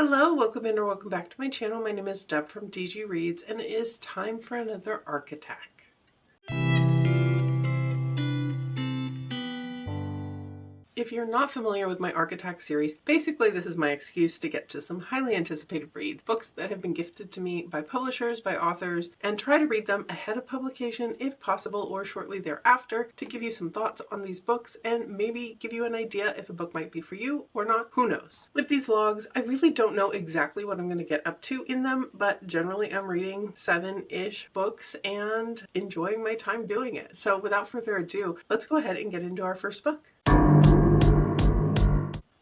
Hello, welcome in or welcome back to my channel. My name is Deb from DG Reads, and it is time for another arc attack. If you're not familiar with my Arc Attack series, basically this is my excuse to get to some highly anticipated reads, books that have been gifted to me by publishers, by authors, and try to read them ahead of publication if possible or shortly thereafter to give you some thoughts on these books and maybe give you an idea if a book might be for you or not, who knows. With these vlogs, I really don't know exactly what I'm going to get up to in them, but generally I'm reading 7-ish books and enjoying my time doing it. So without further ado, let's go ahead and get into our first book.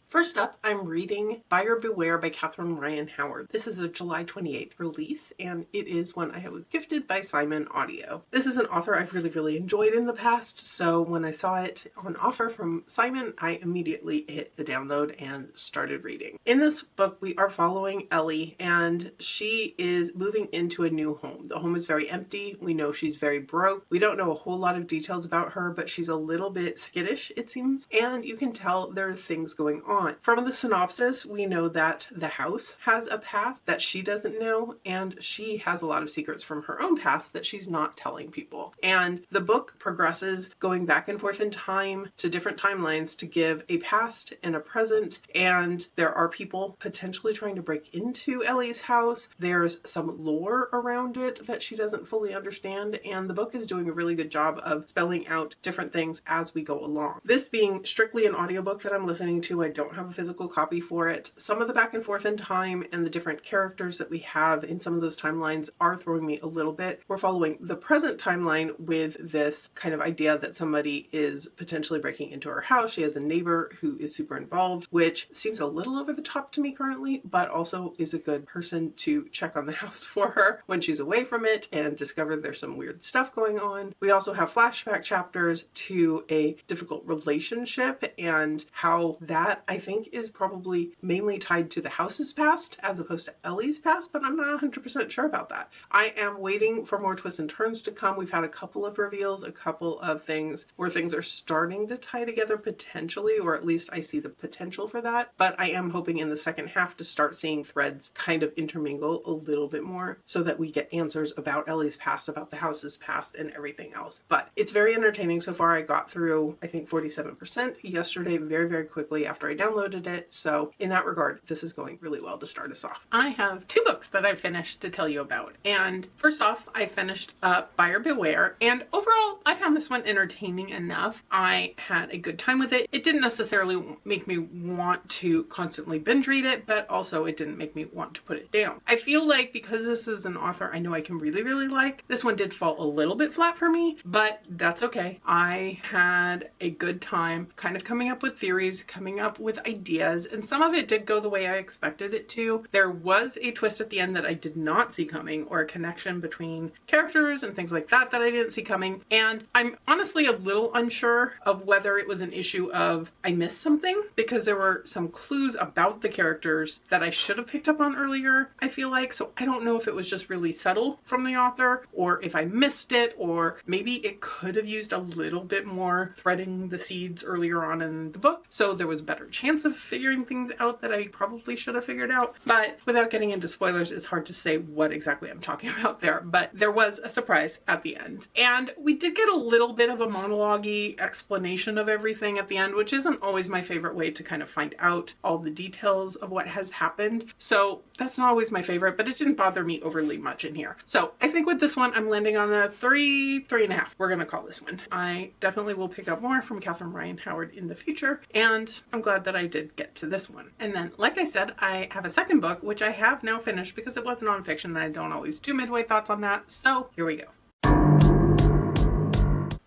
First up, I'm reading Buyer Beware by Catherine Ryan Howard. This is a July 28th release, and it is one I was gifted by Simon Audio. This is an author I've really enjoyed in the past, so when I saw it on offer from Simon, I immediately hit the download and started reading. In this book, we are following Ellie, and she is moving into a new home. The home is very empty. We know she's very broke. We don't know a whole lot of details about her, but she's a little bit skittish, it seems, and you can tell there are things going on. From the synopsis, we know that the house has a past that she doesn't know, and she has a lot of secrets from her own past that she's not telling people. And the book progresses going back and forth in time to different timelines to give a past and a present, and there are people potentially trying to break into Ellie's house. There's some lore around it that she doesn't fully understand, and the book is doing a really good job of spelling out different things as we go along. This being strictly an audiobook that I'm listening to, I don't have a physical copy for it. Some of the back and forth in time and the different characters that we have in some of those timelines are throwing me a little bit. We're following the present timeline with this kind of idea that somebody is potentially breaking into her house. She has a neighbor who is super involved, which seems a little over the top to me currently, but also is a good person to check on the house for her when she's away from it and discover there's some weird stuff going on. We also have flashback chapters to a difficult relationship and how that, I think, is probably mainly tied to the house's past as opposed to Ellie's past, but I'm not 100% sure about that. I am waiting for more twists and turns to come. We've had a couple of reveals, a couple of things where things are starting to tie together potentially, or at least I see the potential for that, but I am hoping in the second half to start seeing threads kind of intermingle a little bit more so that we get answers about Ellie's past, about the house's past, and everything else. But it's very entertaining so far. I got through, I think, 47% yesterday very quickly after I downloaded it. So in that regard, this is going really well to start us off. I have 2 books that I finished to tell you about. And first off, I finished Buyer Beware. And overall, I found this one entertaining enough. I had a good time with it. It didn't necessarily make me want to constantly binge read it, but also it didn't make me want to put it down. I feel like because this is an author I know I can really like, this one did fall a little bit flat for me, but that's okay. I had a good time kind of coming up with theories, coming up with ideas, and some of it did go the way I expected it to. There was a twist at the end that I did not see coming, or a connection between characters and things like that that I didn't see coming, and I'm honestly a little unsure of whether it was an issue of I missed something, because there were some clues about the characters that I should have picked up on earlier, I feel like, so I don't know if it was just really subtle from the author, or if I missed it, or maybe it could have used a little bit more threading the seeds earlier on in the book, so there was a better chance of figuring things out that I probably should have figured out. But without getting into spoilers, it's hard to say what exactly I'm talking about there, but there was a surprise at the end. And we did get a little bit of a monologue-y explanation of everything at the end, which isn't always my favorite way to kind of find out all the details of what has happened. So that's not always my favorite, but it didn't bother me overly much in here. So I think with this one, I'm landing on a 3.5. We're gonna call this one. I definitely will pick up more from Catherine Ryan Howard in the future, and I'm glad that I did get to this one. And then, like I said, I have a second book, which I have now finished because it was nonfiction and I don't always do midway thoughts on that. So here we go.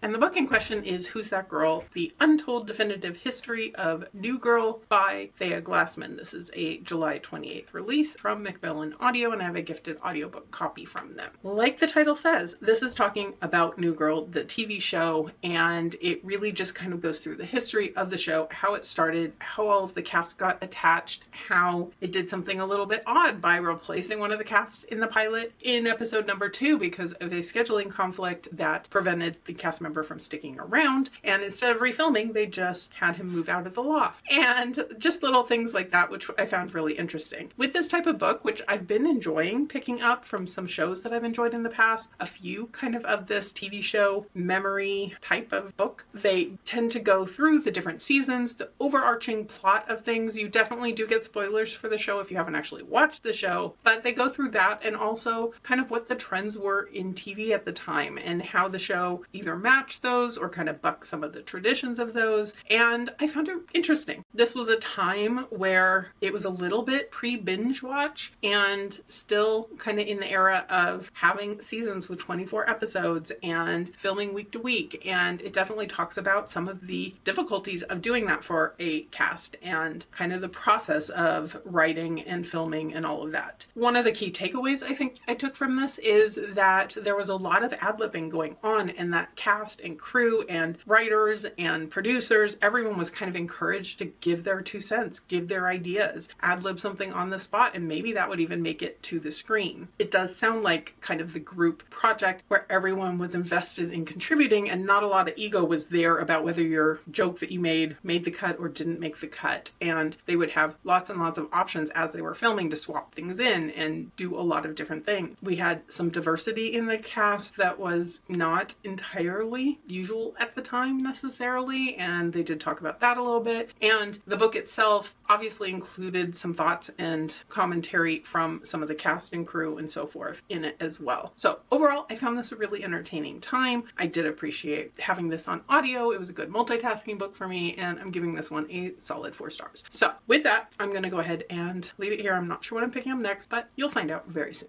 And the book in question is Who's That Girl? The Untold Definitive History of New Girl by Thea Glassman. This is a July 28th release from Macmillan Audio, and I have a gifted audiobook copy from them. Like the title says, this is talking about New Girl, the TV show, and it really just kind of goes through the history of the show, how it started, how all of the cast got attached, how it did something a little bit odd by replacing one of the casts in the pilot in episode number 2 because of a scheduling conflict that prevented the cast member from sticking around, and instead of refilming, they just had him move out of the loft. And just little things like that, which I found really interesting. With this type of book, which I've been enjoying picking up from some shows that I've enjoyed in the past, a few kind of this TV show memory type of book, they tend to go through the different seasons, the overarching plot of things. You definitely do get spoilers for the show if you haven't actually watched the show, but they go through that and also kind of what the trends were in TV at the time and how the show either matched those or kind of bucked some of the traditions of those. And I found it interesting. This was a time where it was a little bit pre-binge watch and still kind of in the era of having seasons with 24 episodes and filming week to week. And it definitely talks about some of the difficulties of doing that for a cast and kind of the process of writing and filming and all of that. One of the key takeaways I think I took from this is that there was a lot of ad-libbing going on, and that cast and crew and writers and producers, everyone was kind of encouraged to give their 2 cents, give their ideas, ad-lib something on the spot, and maybe that would even make it to the screen. It does sound like kind of the group project where everyone was invested in contributing and not a lot of ego was there about whether your joke that you made the cut or didn't make the cut. And they would have lots and lots of options as they were filming to swap things in and do a lot of different things. We had some diversity in the cast that was not entirely usual at the time necessarily, and they did talk about that a little bit. And the book itself obviously included some thoughts and commentary from some of the cast and crew and so forth in it as well. So overall, I found this a really entertaining time. I did appreciate having this on audio. It was a good multitasking book for me, and I'm giving this one a solid 4 stars. So with that, I'm going to go ahead and leave it here. I'm not sure what I'm picking up next, but you'll find out very soon.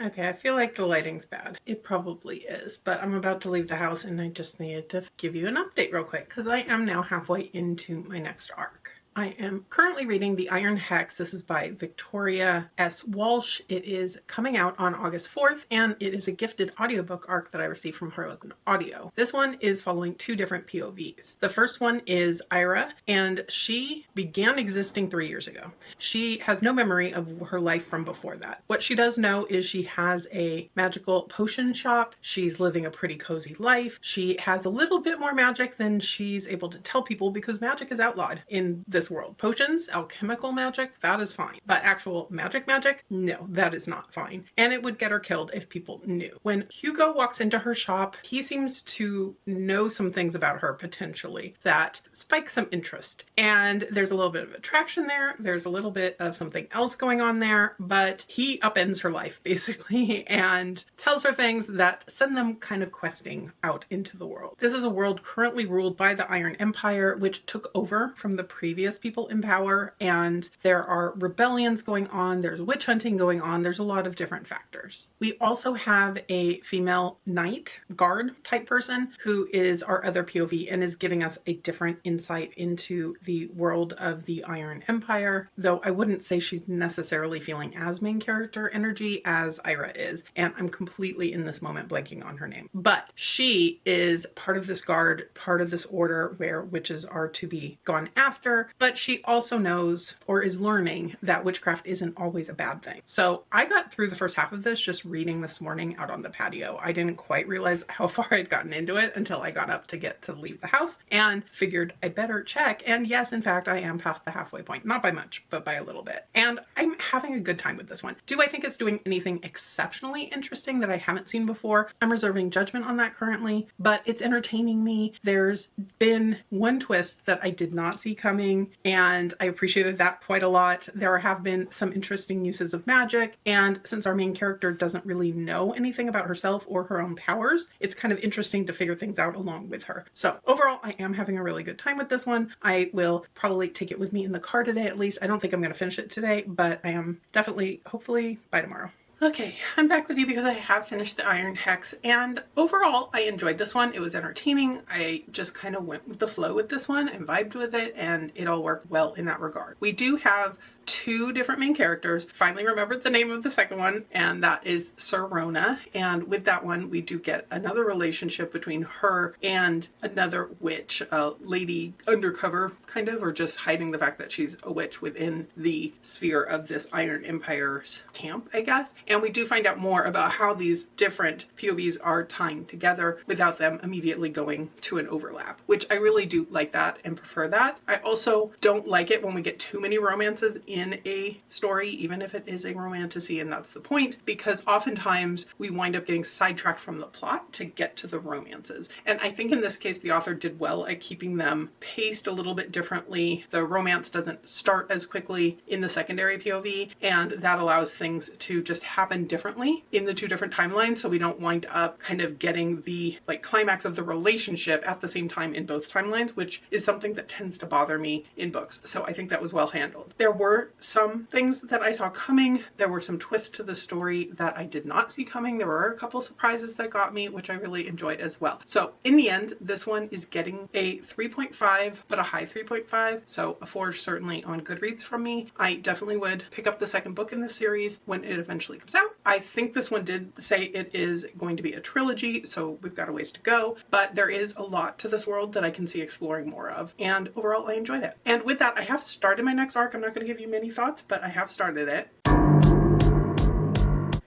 Okay, I feel like the lighting's bad. It probably is, but I'm about to leave the house and I just needed to give you an update real quick because I am now halfway into my next arc. I am currently reading The Iron Hex. This is by Victoria S. Walsh. It is coming out on August 4th, and it is a gifted audiobook arc that I received from Harlequin Audio. This one is following 2 different POVs. The first one is Ira, and she began existing 3 years ago. She has no memory of her life from before that. What she does know is she has a magical potion shop. She's living a pretty cozy life. She has a little bit more magic than she's able to tell people because magic is outlawed in this world. Potions, alchemical magic, that is fine. But actual magic, no, that is not fine. And it would get her killed if people knew. When Hugo walks into her shop, he seems to know some things about her potentially that spike some interest. And there's a little bit of attraction there. There's a little bit of something else going on there, but he upends her life basically and tells her things that send them kind of questing out into the world. This is a world currently ruled by the Iron Empire, which took over from the previous people in power, and there are rebellions going on, there's witch hunting going on, there's a lot of different factors. We also have a female knight, guard type person, who is our other POV and is giving us a different insight into the world of the Iron Empire, though I wouldn't say she's necessarily feeling as main character energy as Ira is, and I'm completely in this moment blanking on her name. But she is part of this guard, part of this order where witches are to be gone after, but she also knows or is learning that witchcraft isn't always a bad thing. So I got through the first half of this just reading this morning out on the patio. I didn't quite realize how far I'd gotten into it until I got up to get to leave the house and figured I better check. And yes, in fact, I am past the halfway point. Not by much, but by a little bit. And I'm having a good time with this one. Do I think it's doing anything exceptionally interesting that I haven't seen before? I'm reserving judgment on that currently, but it's entertaining me. There's been one twist that I did not see coming, and I appreciated that quite a lot. There have been some interesting uses of magic, and since our main character doesn't really know anything about herself or her own powers, it's kind of interesting to figure things out along with her. So overall, I am having a really good time with this one. I will probably take it with me in the car today at least. I don't think I'm going to finish it today, but I am definitely, hopefully, by tomorrow. Okay, I'm back with you because I have finished The Iron Hex, and overall I enjoyed this one. It was entertaining. I just kind of went with the flow with this one and vibed with it, and it all worked well in that regard. We do have two different main characters. Finally remembered the name of the second one, and that is Sirona. And with that one, we do get another relationship between her and another witch, a lady undercover, kind of, or just hiding the fact that she's a witch within the sphere of this Iron Empire's camp, I guess. And we do find out more about how these different POVs are tying together without them immediately going to an overlap, which I really do like that and prefer that. I also don't like it when we get too many romances in a story, even if it is a romantasy, and that's the point, because oftentimes we wind up getting sidetracked from the plot to get to the romances. And I think in this case, the author did well at keeping them paced a little bit differently. The romance doesn't start as quickly in the secondary POV, and that allows things to just happen differently in the two different timelines, so we don't wind up kind of getting the climax of the relationship at the same time in both timelines, which is something that tends to bother me in books. So I think that was well handled. There were some things that I saw coming. There were some twists to the story that I did not see coming. There were a couple surprises that got me, which I really enjoyed as well. So in the end, this one is getting a 3.5, but a high 3.5. So a 4 certainly on Goodreads from me. I definitely would pick up the second book in this series when it eventually comes out. I think this one did say it is going to be a trilogy, so we've got a ways to go, but there is a lot to this world that I can see exploring more of, and overall I enjoyed it. And with that, I have started my next arc. I'm not going to give you many thoughts, but I have started it.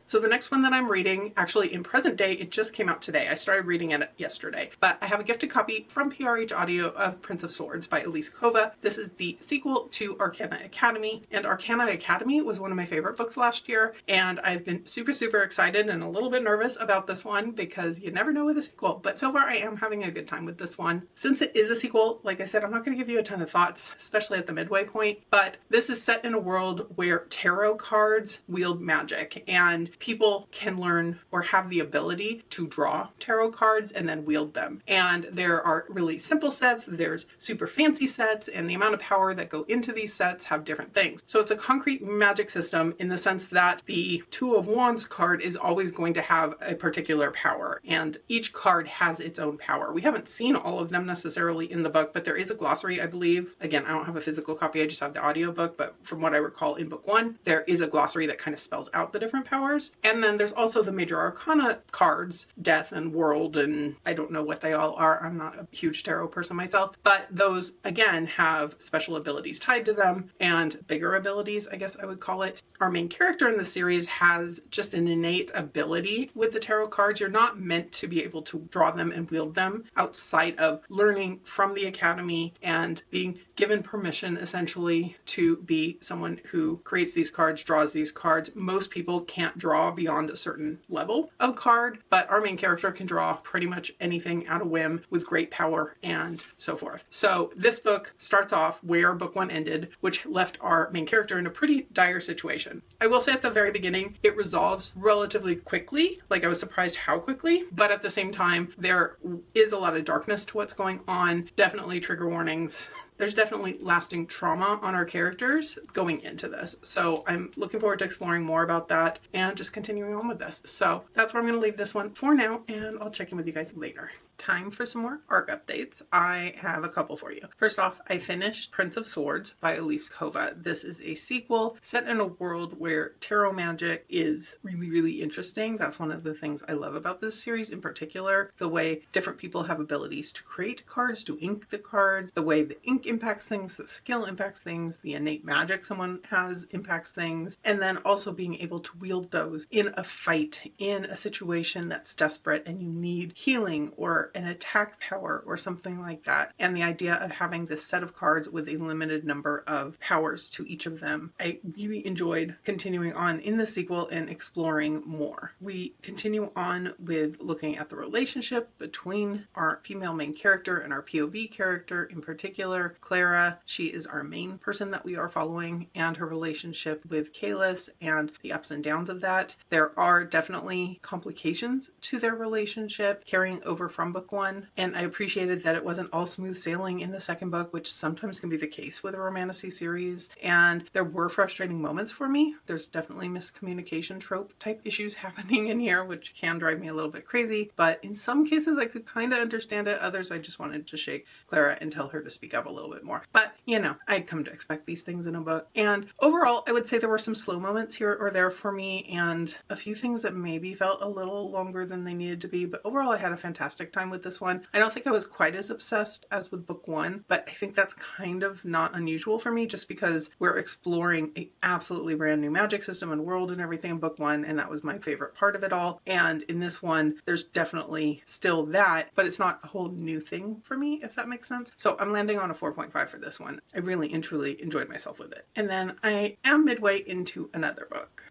So the next one that I'm reading, actually in present day, it just came out today. I started reading it yesterday, but I have a gifted copy from PRH Audio of Prince of Swords by Elise Kova. This is the sequel to Arcana Academy, and Arcana Academy was one of my favorite books last year, and I've been super, super excited and a little bit nervous about this one because you never know with a sequel, but so far I am having a good time with this one. Since it is a sequel, like I said, I'm not going to give you a ton of thoughts, especially at the midway point, but this is set in a world where tarot cards wield magic, and people can learn or have the ability to draw tarot cards and then wield them. And there are really simple sets, there's super fancy sets, and the amount of power that go into these sets have different things. So it's a concrete magic system in the sense that the Two of Wands card is always going to have a particular power, and each card has its own power. We haven't seen all of them necessarily in the book, but there is a glossary, I believe. Again, I don't have a physical copy, I just have the audiobook, but from what I recall in book 1, there is a glossary that kind of spells out the different powers. And then there's also the major arcana cards, Death and World, and I don't know what they all are. I'm not a huge tarot person myself, but those again have special abilities tied to them and bigger abilities, I guess I would call it. Our main character in the series has just an innate ability with the tarot cards. You're not meant to be able to draw them and wield them outside of learning from the academy and being given permission essentially to be someone who creates these cards, draws these cards. Most people can't draw beyond a certain level of card, but our main character can draw pretty much anything at a whim with great power and so forth. So this book starts off where book 1 ended, which left our main character in a pretty dire situation. I will say at the very beginning, it resolves relatively quickly. Like, I was surprised how quickly, but at the same time, there is a lot of darkness to what's going on. Definitely trigger warnings. There's definitely lasting trauma on our characters going into this. So I'm looking forward to exploring more about that and just continuing on with this. So that's where I'm going to leave this one for now, and I'll check in with you guys later. Time for some more arc updates. I have a couple for you. First off, I finished Prince of Swords by Elise Kova. This is a sequel set in a world where tarot magic is really, really interesting. That's one of the things I love about this series in particular. The way different people have abilities to create cards, to ink the cards, the way the ink impacts things, the skill impacts things, the innate magic someone has impacts things, and then also being able to wield those in a fight, in a situation that's desperate and you need healing or an attack power or something like that. And the idea of having this set of cards with a limited number of powers to each of them. I really enjoyed continuing on in the sequel and exploring more. We continue on with looking at the relationship between our female main character and our POV character, in particular, Clara. She is our main person that we are following, and her relationship with Ellis and the ups and downs of that. There are definitely complications to their relationship carrying over from book 1, and I appreciated that it wasn't all smooth sailing in the second book, which sometimes can be the case with a romantasy series, and there were frustrating moments for me. There's definitely miscommunication trope type issues happening in here, which can drive me a little bit crazy, but in some cases I could kind of understand it. Others I just wanted to shake Clara and tell her to speak up a little little bit more. But, you know, I'd come to expect these things in a book. And overall, I would say there were some slow moments here or there for me, and a few things that maybe felt a little longer than they needed to be. But overall, I had a fantastic time with this one. I don't think I was quite as obsessed as with book one, but I think that's kind of not unusual for me just because we're exploring a absolutely brand new magic system and world and everything in book one, and that was my favorite part of it all. And in this one, there's definitely still that, but it's not a whole new thing for me, if that makes sense. So I'm landing on a 4.5 for this one. I really and truly enjoyed myself with it. And then I am midway into another book.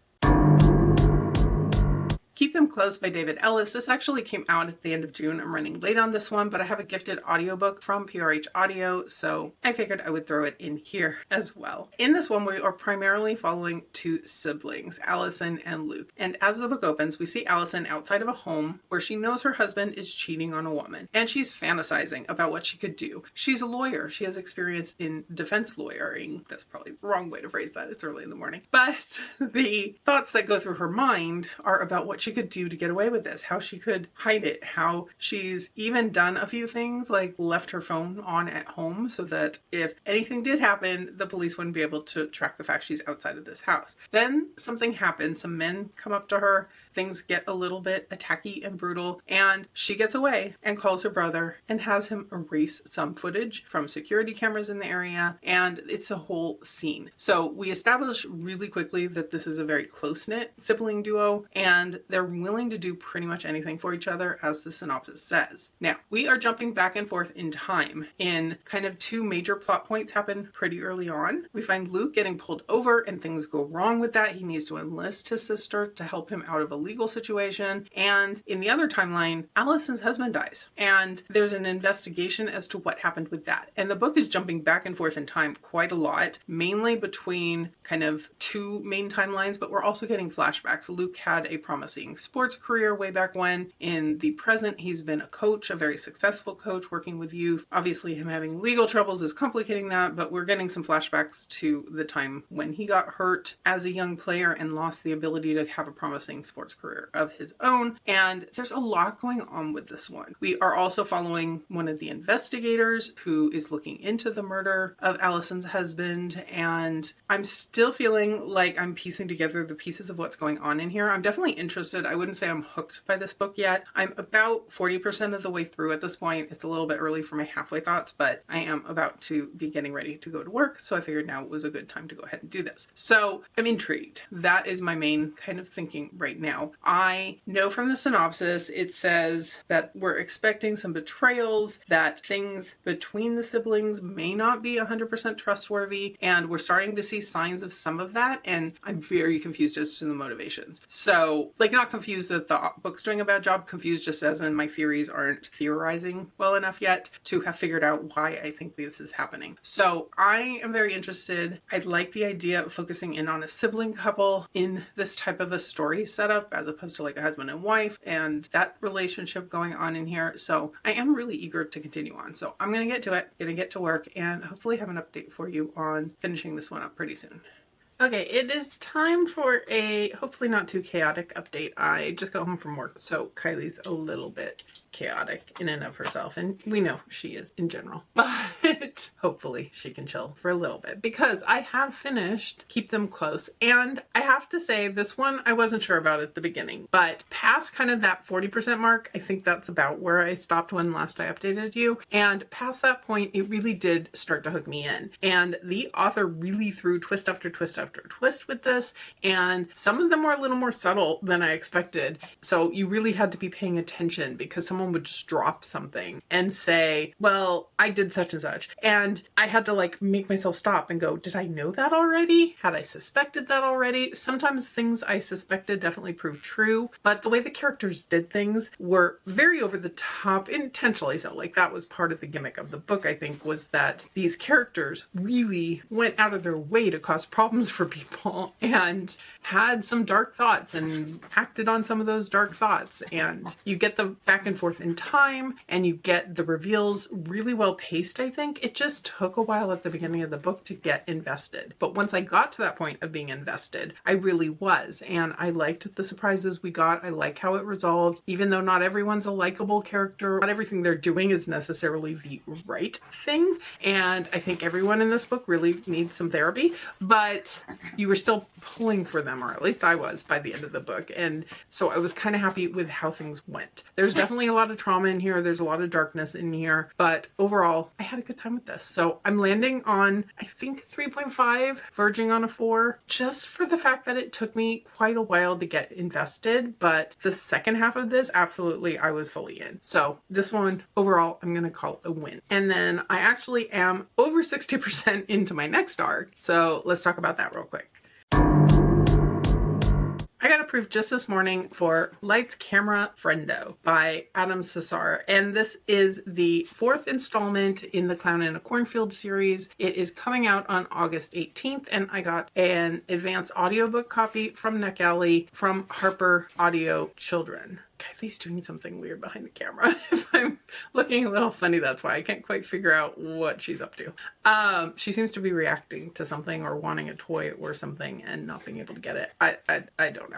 Keep Them Close by David Ellis. This actually came out at the end of June. I'm running late on this one, but I have a gifted audiobook from PRH Audio, so I figured I would throw it in here as well. In this one, we are primarily following two siblings, Allison and Luke. And as the book opens, we see Allison outside of a home where she knows her husband is cheating on a woman, and she's fantasizing about what she could do. She's a lawyer. She has experience in defense lawyering. That's probably the wrong way to phrase that. It's early in the morning. But the thoughts that go through her mind are about what she could do to get away with this, how she could hide it, how she's even done a few things like left her phone on at home so that if anything did happen, the police wouldn't be able to track the fact she's outside of this house. Then something happens, some men come up to her, things get a little bit attacky and brutal, and she gets away and calls her brother and has him erase some footage from security cameras in the area, and it's a whole scene. So we establish really quickly that this is a very close-knit sibling duo, and they're willing to do pretty much anything for each other, as the synopsis says. Now, we are jumping back and forth in time, in kind of two major plot points happen pretty early on. We find Luke getting pulled over and things go wrong with that. He needs to enlist his sister to help him out of a legal situation. And in the other timeline, Allison's husband dies. And there's an investigation as to what happened with that. And the book is jumping back and forth in time quite a lot, mainly between kind of two main timelines, but we're also getting flashbacks. Luke had a promising sports career way back when. In the present, he's been a coach, a very successful coach working with youth. Obviously, him having legal troubles is complicating that, but we're getting some flashbacks to the time when he got hurt as a young player and lost the ability to have a promising sports career of his own. And there's a lot going on with this one. We are also following one of the investigators who is looking into the murder of Allison's husband, and I'm still feeling like I'm piecing together the pieces of what's going on in here. I'm definitely interested. I wouldn't say I'm hooked by this book yet. I'm about 40% of the way through at this point. It's a little bit early for my halfway thoughts, but I am about to be getting ready to go to work, so I figured now was a good time to go ahead and do this. So I'm intrigued. That is my main kind of thinking right now. I know from the synopsis it says that we're expecting some betrayals, that things between the siblings may not be 100% trustworthy, and we're starting to see signs of some of that, and I'm very confused as to the motivations. So, like, not confused that the book's doing a bad job, confused just as in my theories aren't theorizing well enough yet to have figured out why I think this is happening. So I am very interested. I like the idea of focusing in on a sibling couple in this type of a story setup as opposed to like a husband and wife and that relationship going on in here. So I am really eager to continue on. So I'm going to get to it, going to get to work, and hopefully have an update for you on finishing this one up pretty soon. Okay, it is time for a hopefully not too chaotic update. I just got home from work, so Kylie's a little bit chaotic in and of herself, and we know she is in general, but hopefully she can chill for a little bit because I have finished Keep Them Close, and I have to say this one I wasn't sure about at the beginning, but past kind of that 40% mark, I think that's about where I stopped when last I updated you, and past that point it really did start to hook me in, and the author really threw twist after twist after twist with this, and some of them were a little more subtle than I expected, so you really had to be paying attention because someone would just drop something and say, well, I did such and such. And I had to like make myself stop and go, did I know that already? Had I suspected that already? Sometimes things I suspected definitely proved true, but the way the characters did things were very over the top, intentionally so. Like that was part of the gimmick of the book, I think, was that these characters really went out of their way to cause problems for people and had some dark thoughts and acted on some of those dark thoughts. And you get the back and forth in time, and you get the reveals really well paced, I think. it just took a while at the beginning of the book to get invested. But once I got to that point of being invested, I really was. And I liked the surprises we got. I like how it resolved, even though not everyone's a likable character. Not everything they're doing is necessarily the right thing. And I think everyone in this book really needs some therapy, but you were still pulling for them, or at least I was by the end of the book. And so I was kind of happy with how things went. There's definitely a lot of trauma in here. There's a lot of darkness in here, but overall, I had a good time with this. So I'm landing on, I think, 3.5, verging on a 4, just for the fact that it took me quite a while to get invested. But the second half of this, absolutely, I was fully in. So this one, overall, I'm going to call it a win. And then I actually am over 60% into my next arc. So let's talk about that real quick. I got approved just this morning for Lights, Camera, Frendo by Cesare. And this is the 4th installment in the Clown in a Cornfield series. It is coming out on August 18th, and I got an advance audiobook copy from NetGalley from Harper Audio Children. Kylie's doing something weird behind the camera. If I'm looking a little funny, that's why. I can't quite figure out what she's up to. She seems to be reacting to something or wanting a toy or something and not being able to get it. I don't know.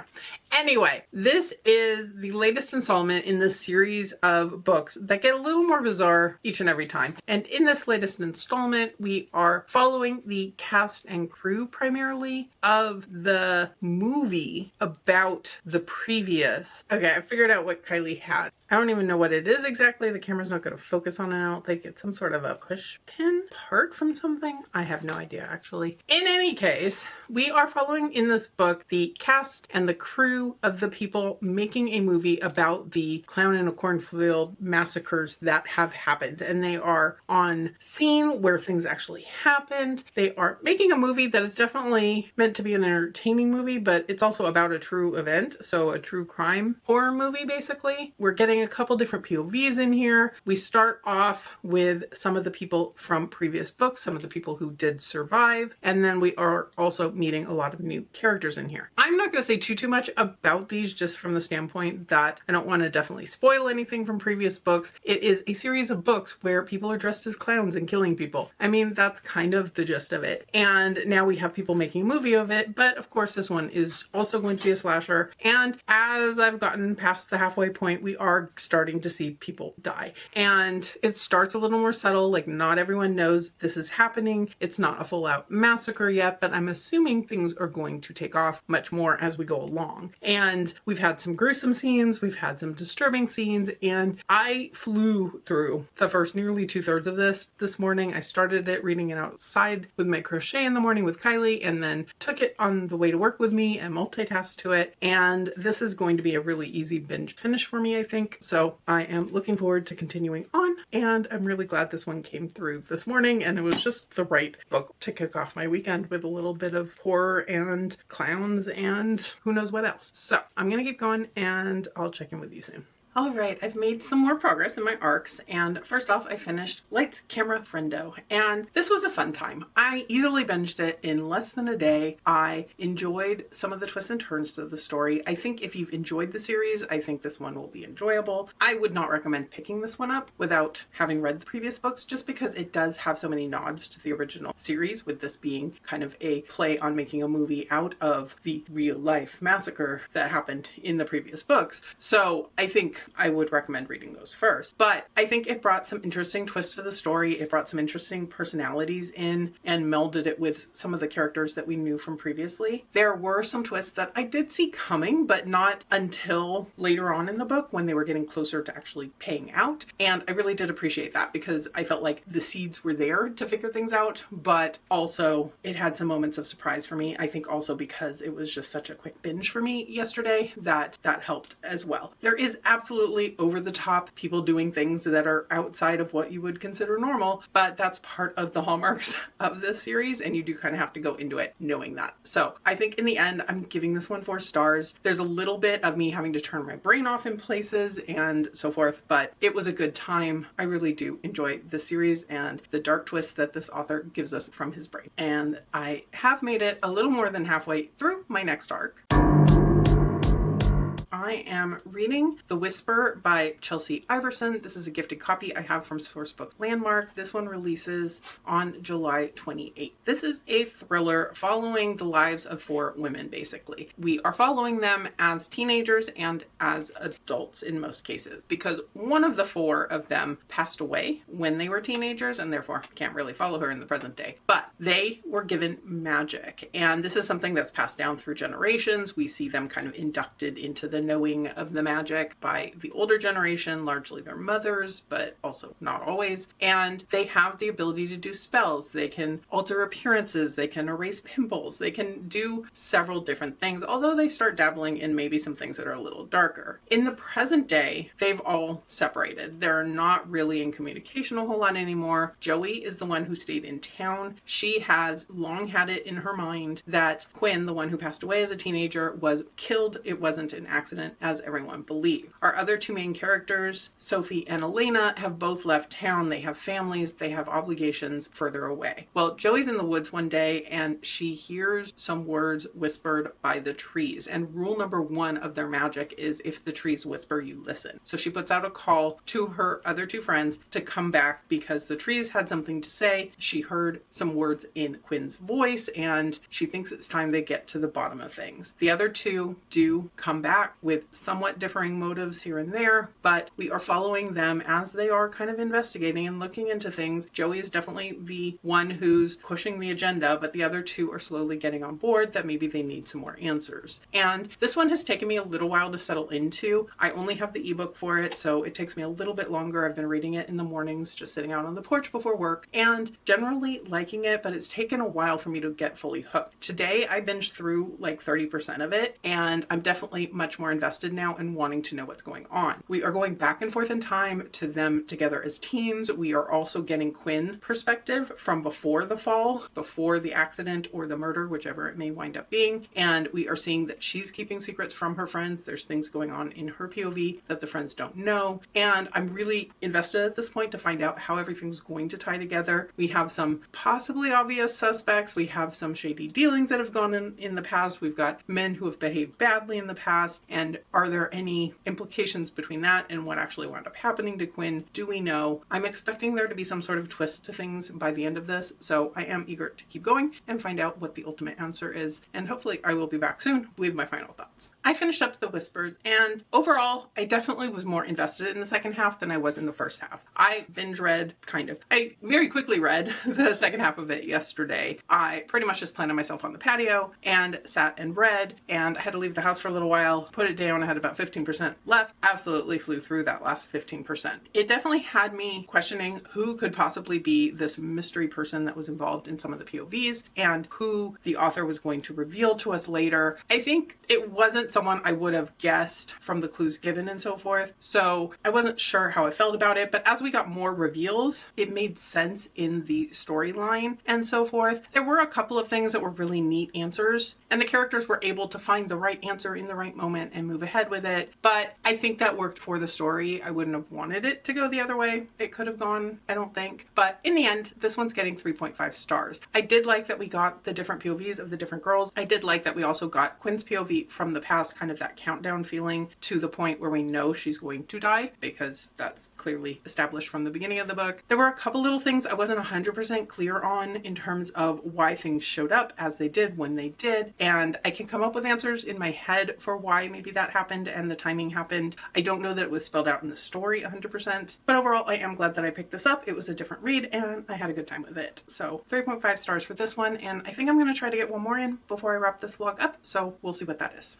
Anyway, this is the latest installment in this series of books that get a little more bizarre each and every time. And in this latest installment, we are following the cast and crew primarily of the movie about the previous. Okay, I figured out what Kylie had. I don't even know what it is exactly. The camera's not going to focus on it. I don't think it's some sort of a push pin part from something. I have no idea, actually. In any case, we are following in this book the cast and the crew of the people making a movie about the Clown in a Cornfield massacres that have happened. And they are on scene where things actually happened. They are making a movie that is definitely meant to be an entertaining movie, but it's also about a true event. So a true crime horror movie, basically. We're getting a couple different POVs in here. We start off with some of the people from previous books, some of the people who did survive, and then we are also meeting a lot of new characters in here. I'm not going to say too much about these just from the standpoint that I don't want to definitely spoil anything from previous books. It is a series of books where people are dressed as clowns and killing people. I mean, that's kind of the gist of it. And now we have people making a movie of it, but of course this one is also going to be a slasher. And as I've gotten past the halfway point, we are starting to see people die. And it starts a little more subtle, like not everyone knows this is happening. It's not a full-out massacre yet, but I'm assuming things are going to take off much more as we go along. And we've had some gruesome scenes, we've had some disturbing scenes, and I flew through the first nearly 2/3 of this morning. I started it reading it outside with my crochet in the morning with Kylie, and then took it on the way to work with me and multitasked to it. And this is going to be a really easy binge finish for me, I think. So I am looking forward to continuing on, and I'm really glad this one came through this morning, and it was just the right book to kick off my weekend with a little bit of horror and clowns and who knows what else. So I'm gonna keep going, and I'll check in with you soon. All right, I've made some more progress in my arcs, and first off, I finished Lights, Camera, Frendo, and this was a fun time. I easily binged it in less than a day. I enjoyed some of the twists and turns to the story. I think if you've enjoyed the series, I think this one will be enjoyable. I would not recommend picking this one up without having read the previous books, just because it does have so many nods to the original series, with this being kind of a play on making a movie out of the real-life massacre that happened in the previous books. So I think I would recommend reading those first. But I think it brought some interesting twists to the story. It brought some interesting personalities in and melded it with some of the characters that we knew from previously. There were some twists that I did see coming, but not until later on in the book when they were getting closer to actually paying out. And I really did appreciate that, because I felt like the seeds were there to figure things out, but also it had some moments of surprise for me. I think also because it was just such a quick binge for me yesterday that helped as well. There is absolutely over the top people doing things that are outside of what you would consider normal, but that's part of the hallmarks of this series, and you do kind of have to go into it knowing that. So I think in the end, I'm giving this one 4 stars. There's a little bit of me having to turn my brain off in places and so forth, but it was a good time. I really do enjoy this series and the dark twists that this author gives us from his brain. And I have made it a little more than halfway through my next arc. I am reading The Whisper by Chelsea Iversen. This is a gifted copy I have from Sourcebooks Landmark. This one releases on July 28th. This is a thriller following the lives of 4 women, basically. We are following them as teenagers and as adults in most cases, because one of the 4 of them passed away when they were teenagers and therefore can't really follow her in the present day. But they were given magic, and this is something that's passed down through generations. We see them kind of inducted into the knowing of the magic by the older generation, largely their mothers, but also not always. And they have the ability to do spells. They can alter appearances. They can erase pimples. They can do several different things, although they start dabbling in maybe some things that are a little darker. In the present day, they've all separated. They're not really in communication a whole lot anymore. Joey is the one who stayed in town. She has long had it in her mind that Quinn, the one who passed away as a teenager, was killed. It wasn't an accident, as everyone believed. Our other 2 main characters, Sophie and Elena, have both left town. They have families. They have obligations further away. Well, Joey's in the woods one day and she hears some words whispered by the trees. And rule number 1 of their magic is if the trees whisper, you listen. So she puts out a call to her other 2 friends to come back because the trees had something to say. She heard some words in Quinn's voice and she thinks it's time they get to the bottom of things. The other 2 do come back with somewhat differing motives here and there, but we are following them as they are kind of investigating and looking into things. Joey is definitely the one who's pushing the agenda, but the other 2 are slowly getting on board that maybe they need some more answers. And this one has taken me a little while to settle into. I only have the ebook for it, so it takes me a little bit longer. I've been reading it in the mornings, just sitting out on the porch before work, and generally liking it, but it's taken a while for me to get fully hooked. Today, I binged through like 30% of it, and I'm definitely much more invested now in wanting to know what's going on. We are going back and forth in time to them together as teens. We are also getting Quinn perspective from before the fall, before the accident or the murder, whichever it may wind up being. And we are seeing that she's keeping secrets from her friends. There's things going on in her POV that the friends don't know. And I'm really invested at this point to find out how everything's going to tie together. We have some possibly obvious suspects. We have some shady dealings that have gone in the past. We've got men who have behaved badly in the past. And are there any implications between that and what actually wound up happening to Quinn? Do we know? I'm expecting there to be some sort of twist to things by the end of this, so I am eager to keep going and find out what the ultimate answer is, and hopefully I will be back soon with my final thoughts. I finished up The Whispers, and overall, I definitely was more invested in the second half than I was in the first half. I binge read, kind of. I very quickly read the second half of it yesterday. I pretty much just planted myself on the patio and sat and read, and I had to leave the house for a little while, put it down. I had about 15% left. Absolutely flew through that last 15%. It definitely had me questioning who could possibly be this mystery person that was involved in some of the POVs and who the author was going to reveal to us later. I think it wasn't someone I would have guessed from the clues given and so forth. So I wasn't sure how I felt about it, but as we got more reveals, it made sense in the storyline and so forth. There were a couple of things that were really neat answers, and the characters were able to find the right answer in the right moment and move ahead with it. But I think that worked for the story. I wouldn't have wanted it to go the other way. It could have gone, I don't think. But in the end, this one's getting 3.5 stars. I did like that we got the different POVs of the different girls. I did like that we also got Quinn's POV from the past, kind of that countdown feeling to the point where we know she's going to die, because that's clearly established from the beginning of the book. There were a couple little things I wasn't 100% clear on in terms of why things showed up as they did when they did, and I can come up with answers in my head for why maybe that happened and the timing happened. I don't know that it was spelled out in the story 100%, but overall I am glad that I picked this up. It was a different read and I had a good time with it. So 3.5 stars for this one, and I think I'm going to try to get one more in before I wrap this vlog up, so we'll see what that is.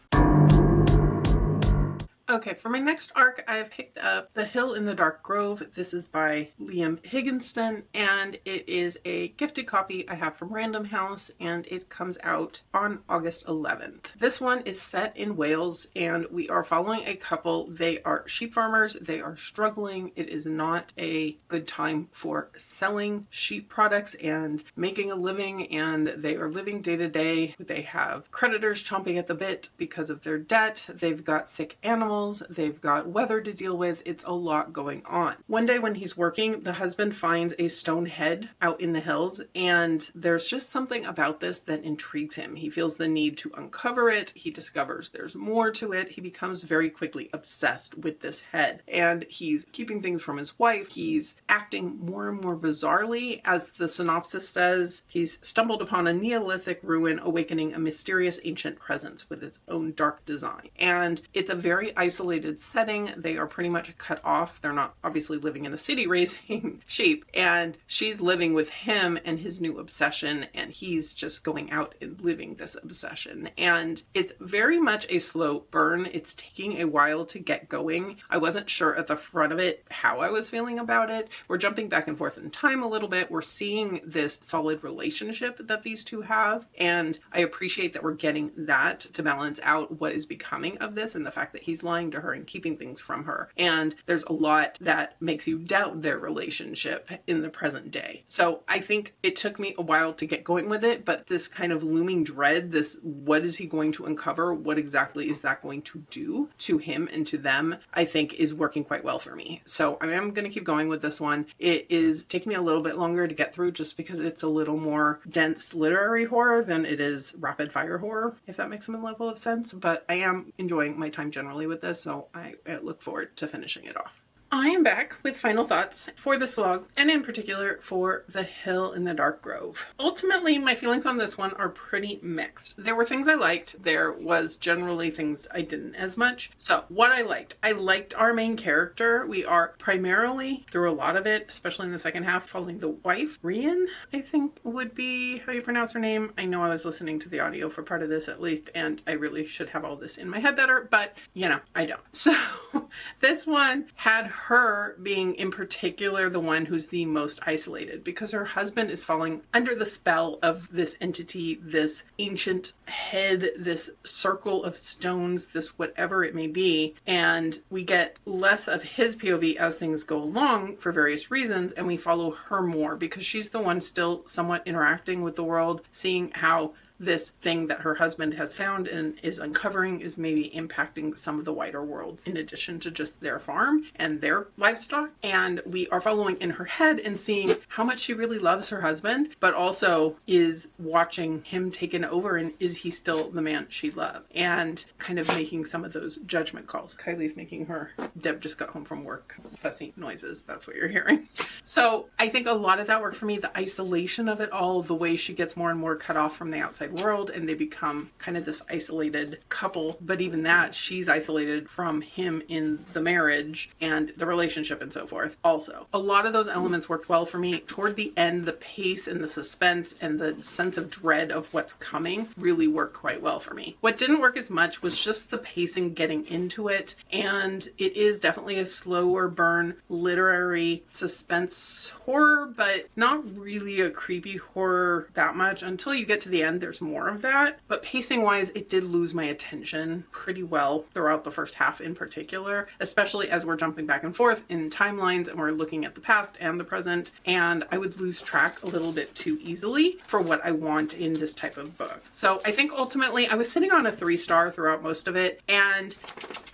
Okay, for my next arc, I have picked up The Hill in the Dark Grove. This is by Liam Higginston, and it is a gifted copy I have from Random House, and it comes out on August 11th. This one is set in Wales, and we are following a couple. They are sheep farmers. They are struggling. It is not a good time for selling sheep products and making a living, and they are living day to day. They have creditors chomping at the bit because of their debt. They've got sick animals. animals, they've got weather to deal with. It's a lot going on. One day when he's working, the husband finds a stone head out in the hills, and there's just something about this that intrigues him. He feels the need to uncover it. He discovers there's more to it. He becomes very quickly obsessed with this head, and he's keeping things from his wife. He's acting more and more bizarrely. As the synopsis says, he's stumbled upon a Neolithic ruin awakening a mysterious ancient presence with its own dark design. And it's a very isolated setting. They are pretty much cut off. They're not obviously living in a city raising sheep, and she's living with him and his new obsession, and he's just going out and living this obsession. And it's very much a slow burn. It's taking a while to get going. I wasn't sure at the front of it how I was feeling about it. We're jumping back and forth in time a little bit. We're seeing this solid relationship that these two have, and I appreciate that we're getting that to balance out what is becoming of this and the fact that he's lying to her and keeping things from her. And there's a lot that makes you doubt their relationship in the present day. So I think it took me a while to get going with it, but this kind of looming dread, this what is he going to uncover? What exactly is that going to do to him and to them? I think is working quite well for me. So I am going to keep going with this one. It is taking me a little bit longer to get through just because it's a little more dense literary horror than it is rapid fire horror, if that makes some level of sense. But I am enjoying my time generally with this, so I look forward to finishing it off. I am back with final thoughts for this vlog, and in particular for The Hill in the Dark Grove. Ultimately, my feelings on this one are pretty mixed. There were things I liked. There was generally things I didn't as much. So what I liked our main character. We are primarily, through a lot of it, especially in the second half, following the wife. Rian, I think would be how you pronounce her name. I know I was listening to the audio for part of this at least, and I really should have all this in my head better, but you know, I don't. So this one had her being in particular the one who's the most isolated because her husband is falling under the spell of this entity, this ancient head, this circle of stones, this whatever it may be. And we get less of his POV as things go along for various reasons, and we follow her more because she's the one still somewhat interacting with the world, seeing how this thing that her husband has found and is uncovering is maybe impacting some of the wider world in addition to just their farm and their livestock. And we are following in her head and seeing how much she really loves her husband, but also is watching him taken over, and is he still the man she loved? And kind of making some of those judgment calls. Kylie's making her, Deb just got home from work, fussy noises, that's what you're hearing. So I think a lot of that worked for me, the isolation of it all, the way she gets more and more cut off from the outside world and they become kind of this isolated couple. But even that, she's isolated from him in the marriage and the relationship and so forth. Also, a lot of those elements worked well for me. Toward the end, the pace and the suspense and the sense of dread of what's coming really worked quite well for me. What didn't work as much was just the pacing getting into it, and it is definitely a slower burn literary suspense horror, but not really a creepy horror that much until you get to the end. There's more of that, but pacing wise, it did lose my attention pretty well throughout the first half in particular, especially as we're jumping back and forth in timelines and we're looking at the past and the present, and I would lose track a little bit too easily for what I want in this type of book. So I think ultimately I was sitting on a 3-star throughout most of it, and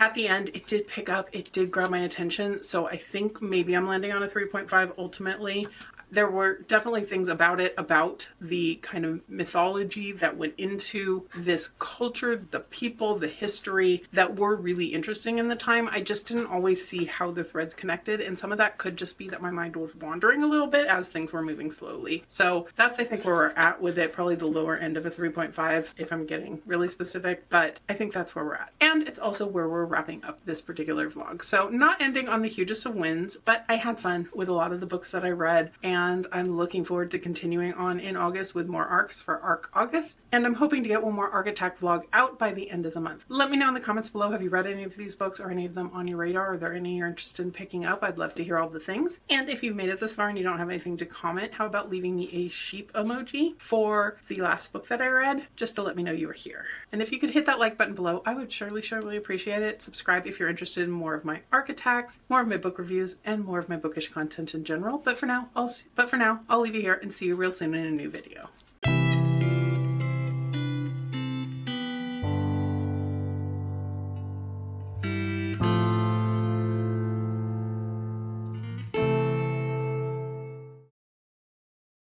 at the end it did pick up, it did grab my attention, so I think maybe I'm landing on a 3.5 ultimately. There were definitely things about it, about the kind of mythology that went into this culture, the people, the history that were really interesting in the time. I just didn't always see how the threads connected, and some of that could just be that my mind was wandering a little bit as things were moving slowly. So that's, I think, where we're at with it, probably the lower end of a 3.5 if I'm getting really specific, but I think that's where we're at. And it's also where we're wrapping up this particular vlog. So not ending on the hugest of wins, but I had fun with a lot of the books that I read, and I'm looking forward to continuing on in August with more arcs for Arc August, and I'm hoping to get one more Arc Attack vlog out by the end of the month. Let me know in the comments below, have you read any of these books or any of them on your radar? Are there any you're interested in picking up? I'd love to hear all the things. And if you've made it this far and you don't have anything to comment, how about leaving me a sheep emoji for the last book that I read, just to let me know you were here. And if you could hit that like button below, I would surely appreciate it. Subscribe if you're interested in more of my Arc Attacks, more of my book reviews, and more of my bookish content in general. But for now, I'll leave you here and see you real soon in a new video.